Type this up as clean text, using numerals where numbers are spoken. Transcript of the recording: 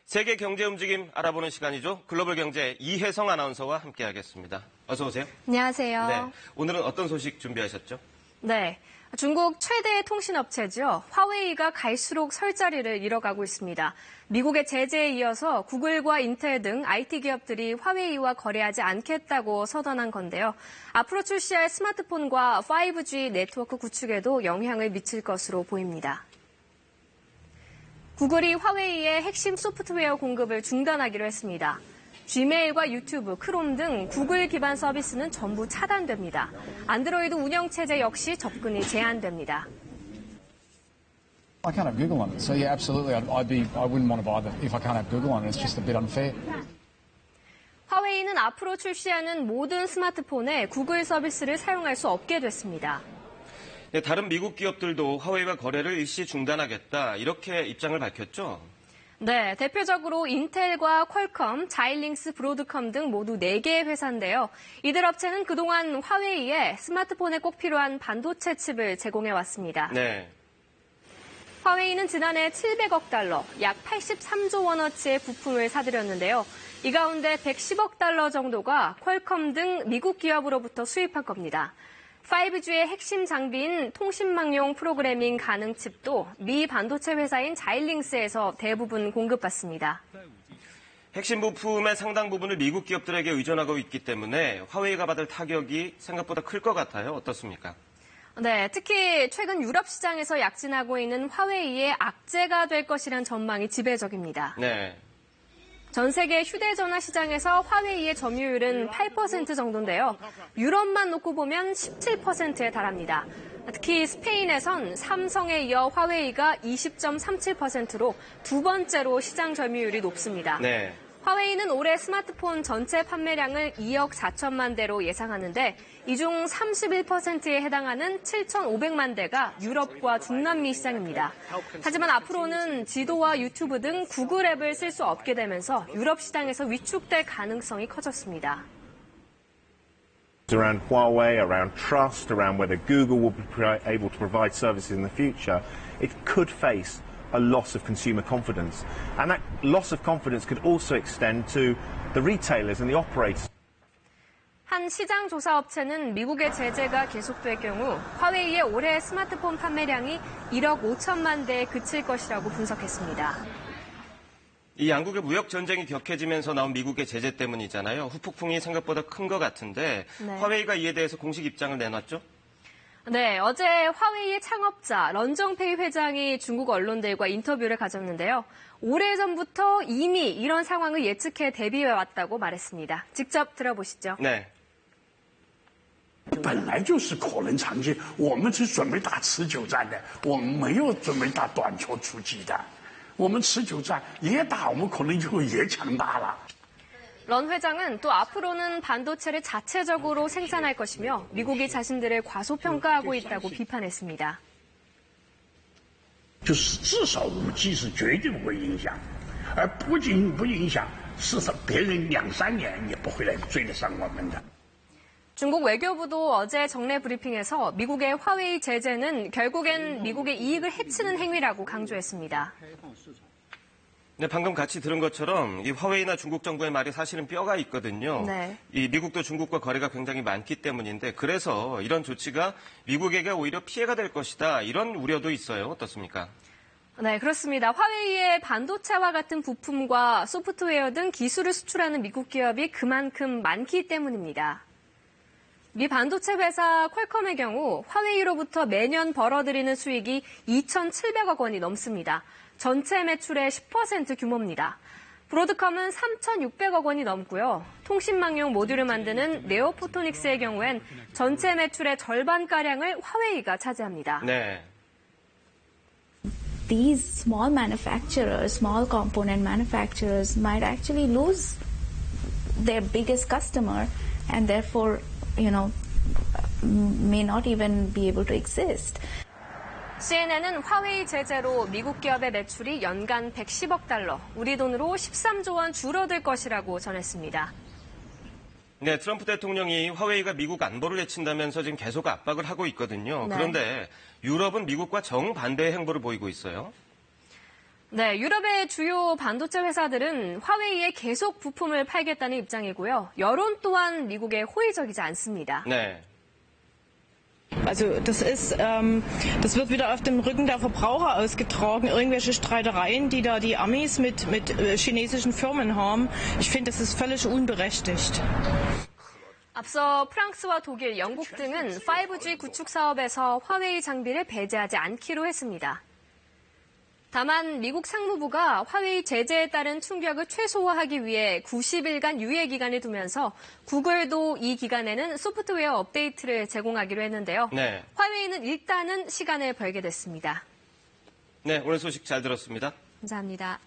세계 경제 움직임 알아보는 시간이죠. 글로벌 경제 이혜성 아나운서와 함께하겠습니다. 어서 오세요. 안녕하세요. 네, 오늘은 어떤 소식 준비하셨죠? 네, 중국 최대 통신업체죠. 화웨이가 갈수록 설 자리를 잃어가고 있습니다. 미국의 제재에 이어서 구글과 인텔 등 IT 기업들이 화웨이와 거래하지 않겠다고 선언한 건데요. 앞으로 출시할 스마트폰과 5G 네트워크 구축에도 영향을 미칠 것으로 보입니다. 구글이 화웨이의 핵심 소프트웨어 공급을 중단하기로 했습니다. 지메일과 유튜브, 크롬 등 구글 기반 서비스는 전부 차단됩니다. 안드로이드 운영체제 역시 접근이 제한됩니다. I can't have Google on it, so yeah, absolutely, I wouldn't want to buy that if I can't have Google on it. It's just a bit unfair. 화웨이는 앞으로 출시하는 모든 스마트폰에 구글 서비스를 사용할 수 없게 됐습니다. 네, 다른 미국 기업들도 화웨이와 거래를 일시 중단하겠다 이렇게 입장을 밝혔죠? 네, 대표적으로 인텔과 퀄컴, 자일링스, 브로드컴 등 모두 4개의 회사인데요. 이들 업체는 그동안 화웨이에 스마트폰에 꼭 필요한 반도체 칩을 제공해왔습니다. 네. 화웨이는 지난해 700억 달러, 약 83조 원어치의 부품을 사들였는데요. 이 가운데 110억 달러 정도가 퀄컴 등 미국 기업으로부터 수입한 겁니다. 5G의 핵심 장비인 통신망용 프로그래밍 가능 칩도 미 반도체 회사인 자일링스에서 대부분 공급받습니다. 핵심 부품의 상당 부분을 미국 기업들에게 의존하고 있기 때문에 화웨이가 받을 타격이 생각보다 클 것 같아요. 어떻습니까? 네, 특히 최근 유럽 시장에서 약진하고 있는 화웨이의 악재가 될 것이란 전망이 지배적입니다. 네. 전 세계 휴대전화 시장에서 화웨이의 점유율은 8% 정도인데요. 유럽만 놓고 보면 17%에 달합니다. 특히 스페인에선 삼성에 이어 화웨이가 20.37%로 두 번째로 시장 점유율이 높습니다. 네. 화웨이는 올해 스마트폰 전체 판매량을 2억 4천만 대로 예상하는데 이 중 31%에 해당하는 7,500만 대가 유럽과 중남미 시장입니다. 하지만 앞으로는 지도와 유튜브 등 구글 앱을 쓸 수 없게 되면서 유럽 시장에서 위축될 가능성이 커졌습니다. Around Huawei, around trust, around whether Google will be able to provide services in the future, it could face a loss of consumer confidence. And that loss of confidence could also extend to the retailers and the operators. 한 시장 조사 업체는 미국의 제재가 계속될 경우 화웨이의 올해 스마트폰 판매량이 1억 5천만 대에 그칠 것이라고 분석했습니다. 이 양국의 무역 전쟁이 격해지면서 나온 미국의 제재 때문이잖아요. 후폭풍이 생각보다 큰 것 같은데 네. 화웨이가 이에 대해서 공식 입장을 내놨죠? 네, 어제 화웨이의 창업자 런정페이 회장이 중국 언론들과 인터뷰를 가졌는데요. 오래전부터 이미 이런 상황을 예측해 대비해왔다고 말했습니다. 직접 들어보시죠. 네. 本来就是可能长期，我们是准备打持久战的，我们没有准备打短球出击的。我们持久战也打，我们可能就也强大了。 런 회장은 또 앞으로는 반도체를 자체적으로 생산할 것이며 미국이 자신들을 과소평가하고 있다고 비판했습니다. 就是至少5G是绝对不会影响，而不仅不影响，事实上别人2、3年也不会来追得上我们的。 중국 외교부도 어제 정례 브리핑에서 미국의 화웨이 제재는 결국엔 미국의 이익을 해치는 행위라고 강조했습니다. 네, 방금 같이 들은 것처럼 이 화웨이나 중국 정부의 말이 사실은 뼈가 있거든요. 네. 이 미국도 중국과 거래가 굉장히 많기 때문인데 그래서 이런 조치가 미국에게 오히려 피해가 될 것이다. 이런 우려도 있어요. 어떻습니까? 네, 그렇습니다. 화웨이의 반도체와 같은 부품과 소프트웨어 등 기술을 수출하는 미국 기업이 그만큼 많기 때문입니다. 미 반도체 회사 퀄컴의 경우 화웨이로부터 매년 벌어들이는 수익이 2,700억 원이 넘습니다. 전체 매출의 10% 규모입니다. 브로드컴은 3,600억 원이 넘고요. 통신망용 모듈을 만드는 네오포토닉스의 경우엔 전체 매출의 절반가량을 화웨이가 차지합니다. 네. These small manufacturers, small component manufacturers might actually lose their biggest customer and therefore, may not even be able to exist. CNN은 화웨이 제재로 미국 기업의 매출이 연간 110억 달러, 우리 돈으로 13조 원 줄어들 것이라고 전했습니다. 네, 트럼프 대통령이 화웨이가 미국 안보를 해친다면서 지금 계속 압박을 하고 있거든요. 네. 그런데 유럽은 미국과 정반대의 행보를 보이고 있어요. 네, 유럽의 주요 반도체 회사들은 화웨이에 계속 부품을 팔겠다는 입장이고요. 여론 또한 미국에 호의적이지 않습니다. 네. Also das wird wieder auf dem Rücken der Verbraucher ausgetragen, irgendwelche Streitereien, die da die Amis mit chinesischen Firmen haben. Ich finde, das ist völlig unberechtigt. 앞서 프랑스와 독일, 영국 등은 5G 구축 사업에서 화웨이 장비를 배제하지 않기로 했습니다. 다만 미국 상무부가 화웨이 제재에 따른 충격을 최소화하기 위해 90일간 유예 기간을 두면서 구글도 이 기간에는 소프트웨어 업데이트를 제공하기로 했는데요. 네. 화웨이는 일단은 시간을 벌게 됐습니다. 네, 오늘 소식 잘 들었습니다. 감사합니다.